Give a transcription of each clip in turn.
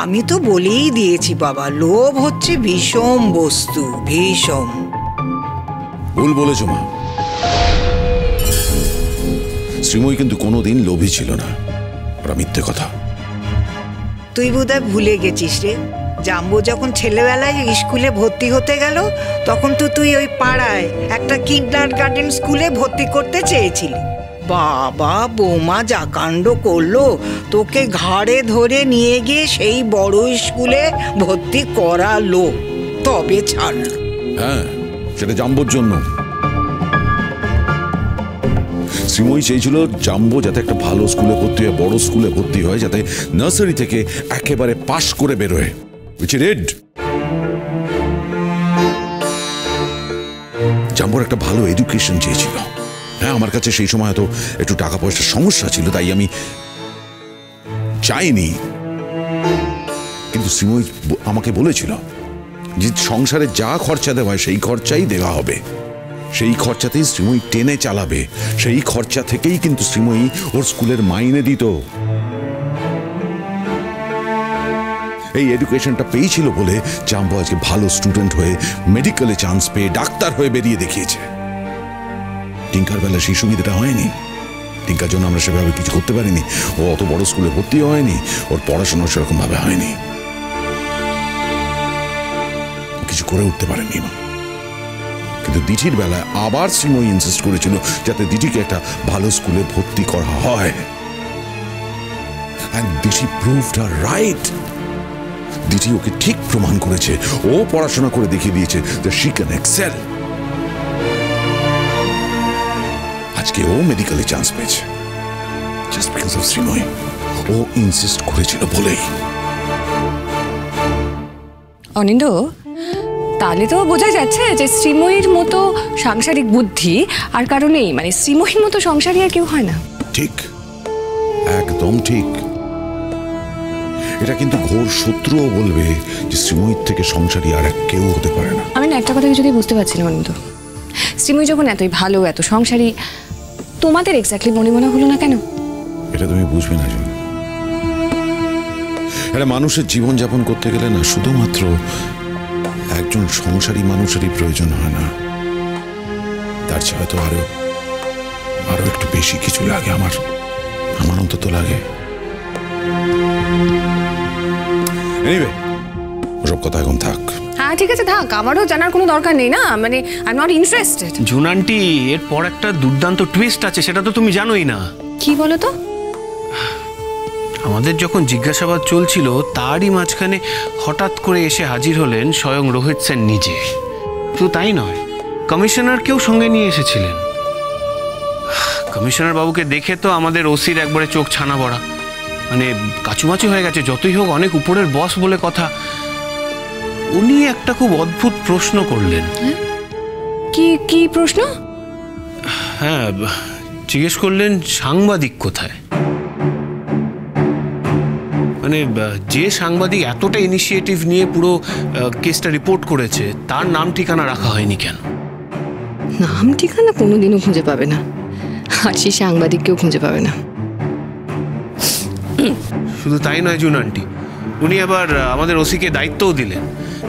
আমি তো বলেই দিয়েছি বাবা, লোভ হচ্ছে বিষম বস্তু, বিষম। ভুল বলেছো মা, শ্রীময়ী কিন্তু কোনোদিন লোভী ছিল না, ওরা মিথ্যে কথা। তুই বোধহয় ভুলে গেছিস রে, জাম্বো যখন ছেলেবেলায় স্কুলে ভর্তি হতে গেল তখন তো তুই ওই পাড়ায় একটা কিন্ডারগার্টেন স্কুলে ভর্তি করতে চেয়েছিলি। বাবা বৌমা যা কাণ্ড করলো, তোকে ঘাড়ে ধরে নিয়ে গিয়ে সেই বড় স্কুলে ভর্তি করালো, তবে ছাড়লো। হ্যাঁ, সেটা জাম্বোর জন্য। শ্রীময়ী চেয়েছিল জাম্বো যাতে একটা ভালো স্কুলে ভর্তি হয়, বড় স্কুলে ভর্তি হয়, যাতে নার্সারি থেকে একেবারে পাশ করে বেরোয়। জাম্বোর একটা ভালো এডুকেশন চেয়েছিল। হ্যাঁ, আমার কাছে সেই সময় হয়তো একটু টাকা পয়সার সমস্যা ছিল, তাই আমি চাইনি। কিন্তু শ্রীময়ী আমাকে বলেছিল যে সংসারে যা খরচা দেওয়া হয় সেই খরচাই দেওয়া হবে, সেই খরচাতেই শ্রীময়ী টেনে চালাবে, সেই খরচা থেকেই কিন্তু শ্রীময়ী ওর স্কুলের মাইনে দিত। এই এডুকেশনটা পেয়েছিল বলে জাম্বো আজকে ভালো স্টুডেন্ট হয়ে মেডিকেলে চান্স পেয়ে ডাক্তার হয়ে বেরিয়ে দেখিয়েছে। টিঙ্কার বেলা সেই সুবিধাটা হয়নি, টিঙ্কার জন্য আমরা সেভাবে কিছু করতে পারিনি। ও অত বড় স্কুলে ভর্তিও হয়নি, ওর পড়াশোনা সেরকম ভাবে হয়নি, কিছু করে উঠতে পারেনি মা। কিন্তু দিঠির বেলায় আবার শ্রীময়ী ইনসিস্ট করেছিল যাতে দিঠিকে একটা ভালো স্কুলে ভর্তি করা হয়। And Dithi proved her right. Dithi ওকে ঠিক প্রমাণ করেছে, ও পড়াশোনা করে দেখিয়ে দিয়েছে that she can excel. আজকে ও মেডিকেলে চান্স পেয়েছে just because of শ্রীময়ী। ও ইনসিস্ট করেছিল বলেই। অনিন্দ, তাহলে তো বোঝা যাচ্ছে যে শ্রীময়ীর মতো সাংসারিক বুদ্ধি আর কারণেই, মানে শ্রীময়ীর মতো সংসারী আর কেউ হয় না। ঠিক, একদম ঠিক। এটা কিন্তু ঘোর শত্রুও বলবে যে শ্রীময়ীর থেকে সংসারী আর কেউ হতে পারে না। আমি না একটা কথা কিছুতে বুঝতে পারছি না অনিন্দ, শ্রীময়ী যখন এতই ভালো, এত সংসারী, তোমাদের এক্স্যাক্টলি মনে হলো না কেন? এটা তুমি বুঝবে না জন। এটা মানুষের জীবন যাপন করতে গেলে না শুধুমাত্র একজন সংসারী মানুষেরই প্রয়োজন হয় না, তার চেয়ে হয়তো আরো একটু বেশি কিছু লাগে। আমার অন্তত লাগে। এনিওয়ে, ওসব কথা এখন থাক। হ্যাঁ ঠিক আছে, থাক, আমারও জানার কোনো দরকার নেই না, মানে I am not interested. June aunty, এরপর একটা দুর্দান্ত টুইস্ট আছে, সেটা তো তুমি জানোই না। কি বলো তো? আমাদের যখন জিজ্ঞাসাবাদ চলছিল তারই মাঝখানে হঠাৎ করে এসে হাজির হলেন স্বয়ং রোহিত সেন নিজে। শুধু তাই নয়, কমিশনারকেও সঙ্গে নিয়ে এসেছিলেন। কমিশনার বাবুকে দেখে তো আমাদের ওসির একবারে চোখ ছানা বড়া, মানে কাচুমাচু হয়ে গেছে। যতই হোক অনেক উপরের বস বলে কথা। উনি একটা খুব অদ্ভুত প্রশ্ন করলেন। কি প্রশ্ন? হ্যাঁ, জিজ্ঞেস করলেন সাংবাদিক কোথায়। মানে যে সাংবাদিক এতটা ইনিশিয়েটিভ নিয়ে পুরো কেসটা রিপোর্ট করেছে, তার নাম ঠিকানা রাখা হয়নি কেন? নাম ঠিকানা কোনোদিনও খুঁজে পাবে না, আর সেই সাংবাদিককেও খুঁজে পাবে না। শুধু তাই নয় জুন আন্টি, উনি আবার আমাদের ওসিকে দায়িত্বও দিলেন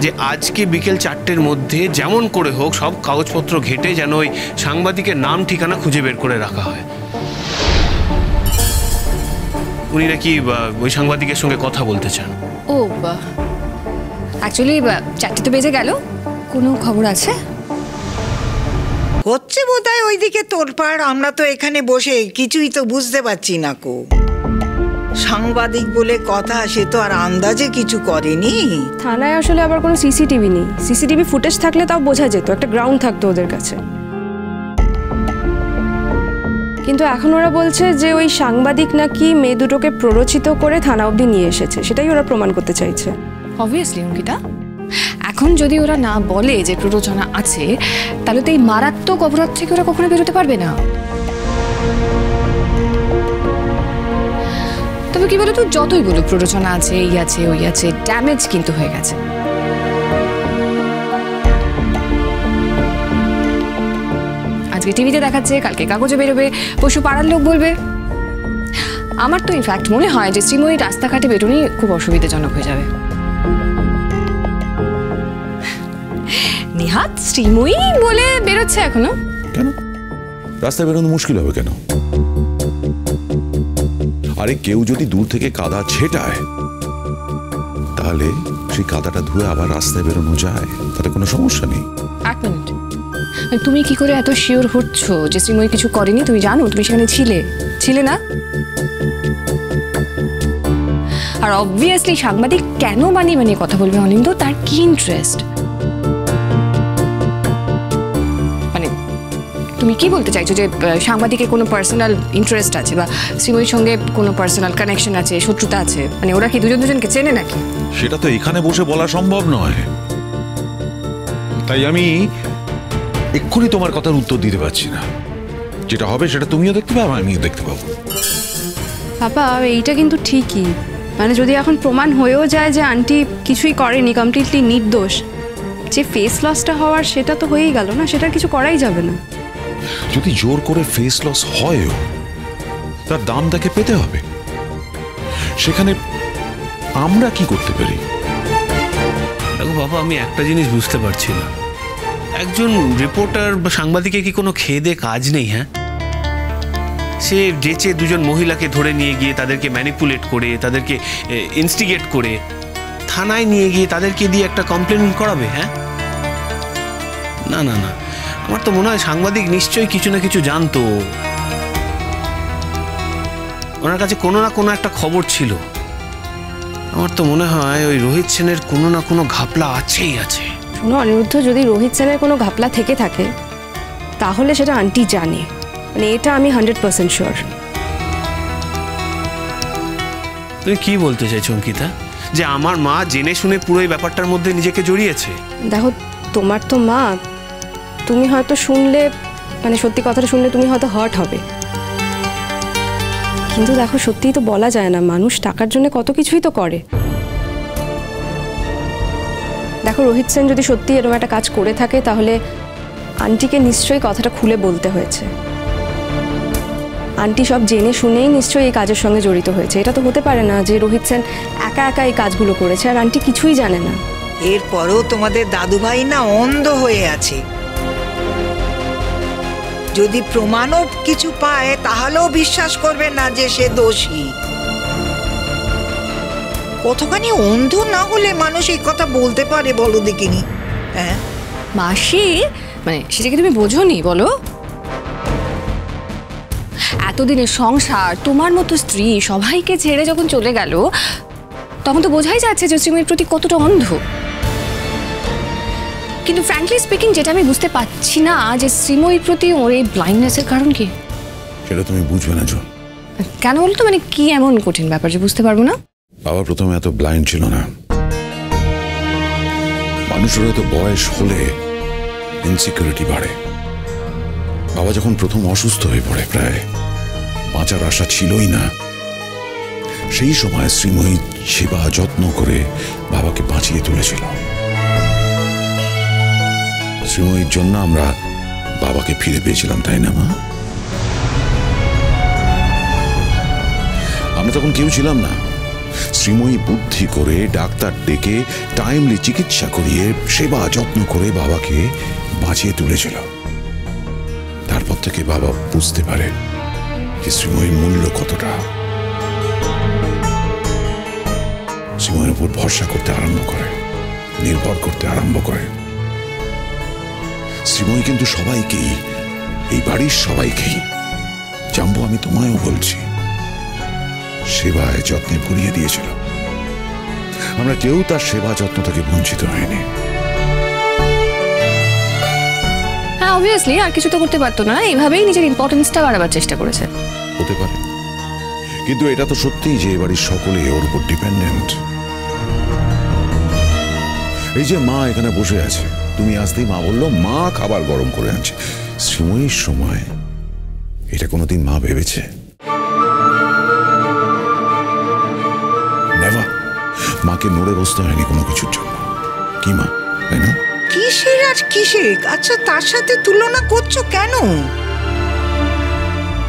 যে আজকে বিকেল 4টের মধ্যে যেমন করে হোক সব কাগজপত্র ঘেটে যেন ওই সাংবাদিকের নাম ঠিকানা খুঁজে বের করে রাখা হয়। উনি নাকি ওই সাংবাদিকের সঙ্গে কথা বলতে চান। ও বাহ, অ্যাকচুয়ালি 4টে তো বেজে গেল, কোনো খবর আছে? হচ্ছে বোধহয় ওইদিকে তোলপাড়, আমরা তো এখানে বসে কিছুই তো বুঝতে পারছি না কো। সাংবাদিক বলে কথা, সে তো আর আন্দাজে কিছু করেনি। থানায় আসলে আবার কোনো সিসিটিভি নেই, সিসিটিভি ফুটেজ থাকলে তাও বোঝা যেত, একটা গ্রাউন্ড থাকতো ওদের কাছে। কিন্তু এখন ওরা বলছে যে ওই সাংবাদিক নাকি মেয়ে দুটোকে প্ররোচিত করে থানা অবধি নিয়ে এসেছে, সেটাই ওরা প্রমাণ করতে চাইছে। অবভিয়াসলি অঙ্কিতা, এখন যদি ওরা না বলে যে প্ররোচনা আছে, তাহলে তো এই মারাত্মক অপরাধ থেকে ওরা কখনো বেরোতে পারবে না। তবে কি বলতো, যতই বলো প্ররোচনা আছে, এই আছে ওই আছে, ড্যামেজ কিন্তু হয়ে গেছে। আজকে টিভিতে দেখাচ্ছে, কালকে কাগজে বেরোবে, পশু পাড়ার লোক বলবে। আমার তো ইনফ্যাক্ট মনে হয় যে শ্রীময়ী রাস্তাঘাটে বেরোনি খুব অসুবিধাজনক হয়ে যাবে। নিহাত শ্রীময়ী বলে বেরোচ্ছে এখনো। কেন রাস্তায় বেরোনো মুশকিল হবে কেন? আরে কেউ যদি দূর থেকে কাদা ছেটায় তাহলে সেই কাদাটা ধুয়ে আবার রাস্তায় বেরোনো যায়, তাতে কোনো সমস্যা নেই। এক মিনিট, তুমি কি করে এত শিওর হচ্ছ যে শ্রীময়ী কিছু করেনি? তুমি জানো, তুমি সেখানে ছিলে না? আর অবভিয়াসলি সাংবাদিক কেন বানিয়ে কথা বলবে অনিন্দ? তার কি ইন্টারেস্ট? মানে তুমি কি বলতে চাইছো যে সাংবাদিকের কোনো পার্সোনাল ইন্টারেস্ট আছে বা শ্রীময়ীর সঙ্গে কোনো পার্সোনাল কানেকশন আছে, শত্রুতা আছে? মানে ওরা কি দুজনকে চেনে নাকি? সেটা তো এখানে বসে বলা সম্ভব নয়, তাই আমি এক্ষুনি তোমার কথার উত্তর দিতে পারছি না। যেটা হবে সেটা তুমিও দেখতে পাবো, আমিও দেখতে পাবো। বাবা এইটা কিন্তু ঠিকই, মানে যদি এখন প্রমাণ হয়েও যায় যে আন্টি কিছুই করেনি, কমপ্লিটলি নির্দোষ, যে ফেস লসটা হওয়ার সেটা তো হয়েই গেল না, সেটার কিছু করাই যাবে না। যদি জোর করে ফেস লস হয়ও তার দাম তাকে পেতে হবে। সেখানে আমরা কি করতে পারি? দেখো বাবা, আমি একটা জিনিস বুঝতে পারছি না, একজন রিপোর্টার বা সাংবাদিকের কি কোনো খেয়ে দে কাজ নেই? হ্যাঁ, সে যেচে দুজন মহিলাকে ধরে নিয়ে গিয়ে তাদেরকে ম্যানিপুলেট করে, তাদেরকে ইনস্টিগেট করে থানায় নিয়ে গিয়ে তাদেরকে দিয়ে একটা কমপ্লেন করাবে? হ্যাঁ, না না না, আমার তো মনে হয় সাংবাদিক নিশ্চয়ই কিছু না কিছু জানতো, ওনার কাছে কোনো না কোনো একটা খবর ছিল। আমার তো মনে হয় ওই রোহিত সেনের কোনো না কোনো ঘাপলা আছেই আছে। শোনো অনিরুদ্ধ, যদি রোহিত সেনের কোনো ঘাপলা থেকে থাকে তাহলে সেটা আন্টি জানে, মানে এটা আমি 100% শিওর। তুমি কি বলতে চাইছো অঙ্কিতা, যে আমার মা জেনে শুনে পুরো এই ব্যাপারটার মধ্যে নিজেকে জড়িয়েছে? দেখো তোমার তো মা, তুমি হয়তো শুনলে, মানে সত্যি কথাটা শুনলে তুমি হয়তো হার্ট হবে, কিন্তু দেখো সত্যিই তো বলা যায় না, মানুষ টাকার জন্য কত কিছুই তো করে। দেখো রোহিত সেন যদি সত্যি এরকম একটা কাজ করে থাকে তাহলে আন্টিকে নিশ্চয়ই কথাটা খুলে বলতে হয়েছে। আন্টি সব জেনে শুনেই নিশ্চয়ই এই কাজের সঙ্গে জড়িত হয়েছে। এটা তো হতে পারে না যে রোহিত সেন একা একা এই কাজগুলো করেছে আর আন্টি কিছুই জানে না। এরপরও তোমাদের দাদুভাই না অন্ধ হয়ে আছে। যদি প্রমাণও কিছু পায় তাহলেও বিশ্বাস করবে না যে সে দোষী। কতখানি অন্ধ না হলে মানুষ এই কথা বলতে পারে বলো দেখিনি? হ্যাঁ মাসি, মানে সেটাকে তুমি বোঝোনি বলো? এতদিনের সংসার, তোমার মতো স্ত্রী সবাইকে ছেড়ে যখন চলে গেল তখন তো বোঝাই যাচ্ছে যে শ্রীময়ীর প্রতি কতটা অন্ধ। কিন্তু ফ্র্যাঙ্কলি স্পিকিং যেটা আমি বুঝতে পারছি না যে শ্রীময়ীর প্রতি ওর এই ব্লাইন্ডনেসের কারণ কি? সেটা তুমি বুঝবে না জো। কেন বলতো, মানে কি এমন কঠিন ব্যাপার যে বুঝতে পারবো না? বাবা প্রথমে এত ব্লাইন্ড ছিল না। মানুষের হয়তো বয়স হলে ইনসিকিউরিটি বাড়ে। বাবা যখন প্রথম অসুস্থ হয়ে পড়ে, প্রায় বাঁচার আশা ছিলই না, সেই সময় শ্রীময়ী সেবা যত্ন করে বাবাকে বাঁচিয়ে তুলেছিল। শ্রীময়ীর জন্য আমরা বাবাকে ফিরে পেয়েছিলাম, তাই না মা? আমরা তখন কেউ ছিলাম না। শ্রীময়ী বুদ্ধি করে ডাক্তার ডেকে টাইমলি চিকিৎসা করিয়ে সেবা যত্ন করে বাবাকে বাঁচিয়ে তুলেছিল। তারপর থেকে বাবা বুঝতে পারে যে শ্রীময়ীর মূল্য কতটা। শ্রীময়ীর উপর ভরসা করতে আরম্ভ করে, নির্ভর করতে আরম্ভ করে। শ্রীময়ী কিন্তু সবাইকেই, এই বাড়ির সবাইকেই, জাম্বু আমি তোমায়ও বলছি, সেবায় যত্নে ভরিয়ে দিয়েছিল। আমরা কেউ তার সেবা যত্ন থেকে বঞ্চিত হয়নি। হ্যাঁ অবভিয়াসলি আর কিছু তো করতে পারতো না, এইভাবেই নিজের ইম্পর্টেন্সটা বাড়াবার চেষ্টা করেছে। হতে পারে, কিন্তু এটা তো সত্যিই যে এবাড়ির সকলে ওর উপর ডিপেন্ডেন্ট। এই যে মা এখানে বসে আছে, তুমি আসতেই মা বললো মা খাবার গরম করে আনছে। শ্রীময়ীর সময় এটা কোনোদিন মা ভেবেছে? নেভার। মাকে নড়ে বসতে হয়নি কোনো কিছুর জন্য, কি মা, তাই না? কিসের আর কিসের? আচ্ছা তার সাথে তুলনা করছো কেন?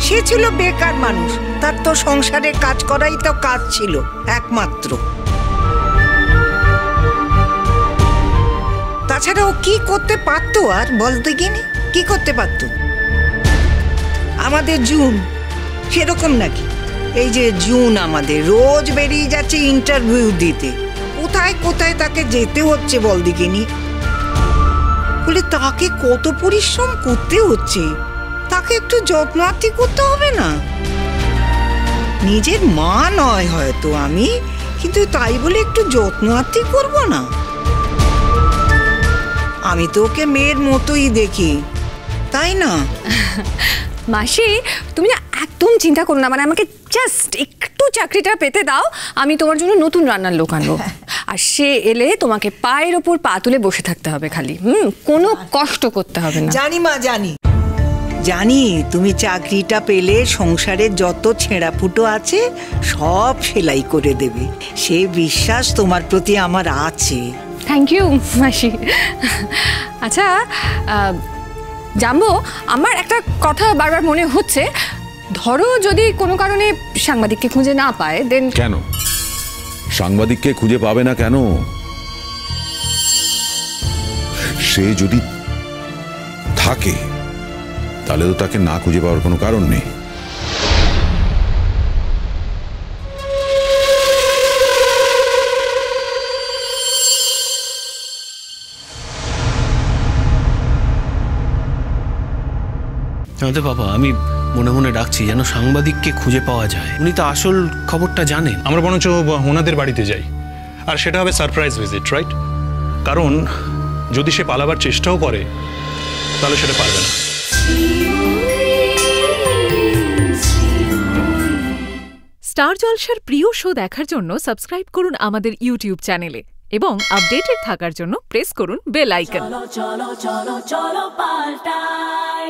সে ছিল বেকার মানুষ, তার তো সংসারের কাজ করাই তো কাজ ছিল একমাত্র। তাছাড়া ও কি করতে পারতো আর বলতে গিনি, কি করতে পারতো? আমাদের জুন সেরকম নাকি? এই যে জুন আমাদের রোজ বেরিয়ে যাচ্ছে ইন্টারভিউ দিতে, কোথায় কোথায় তাকে যেতে হচ্ছে বল দিকিনি। বলে তাকে কত পরিশ্রম করতে হচ্ছে, তাকে একটু যত্ন আত্তি করতে হবে না? নিজের মা নয় হয়তো আমি, কিন্তু তাই বলে একটু যত্ন আত্তি করবো না? আমি তো ওকে মেয়ের মতোই দেখি, তাই না? মাসি তুমি না একদম চিন্তা করো না, মানে আমাকে জাস্ট একটু চাকরিটা পেতে দাও, আমি তোমার জন্য নতুন রান্নার লোক আনবো। আর সে এলে তোমাকে পায়ের ওপর পা তুলে বসে থাকতে হবে খালি, কোনো কষ্ট করতে হবে না। জানি মা, জানি জানি তুমি চাকরিটা পেলে সংসারের যত ছেঁড়া ফুটো আছে সব সেলাই করে দেবে, সে বিশ্বাস তোমার প্রতি আমার আছে। থ্যাংক ইউ মাসি। আচ্ছা জানবো, আমার একটা কথা বারবার মনে হচ্ছে, ধরো যদি কোনো কারণে সাংবাদিককে খুঁজে না পায়, দেন কেন সাংবাদিককে খুঁজে পাবে না কেন? সে যদি থাকে তাহলে তো তাকে না খুঁজে পাওয়ার কোনো কারণ নেই। আমাদের বাবা, আমি মনে মনে ডাকছি যেন সাংবাদিককে খুঁজে পাওয়া যায়, উনি তো আসল খবরটা জানেন। আমরা বরঞ্চ ওনাদের বাড়িতে যাই, আর সেটা হবে সারপ্রাইজ ভিজিট, রাইট? কারণ যদি সে পালাবার চেষ্টাও করে তাহলে সেটা পারবে না। স্টার জলসার প্রিয় শো দেখার জন্য সাবস্ক্রাইব করুন আমাদের ইউটিউব চ্যানেলে এবং আপডেটেড থাকার জন্য প্রেস করুন বেল আইকন। চলো চলো চলো চলো পাল্টাই।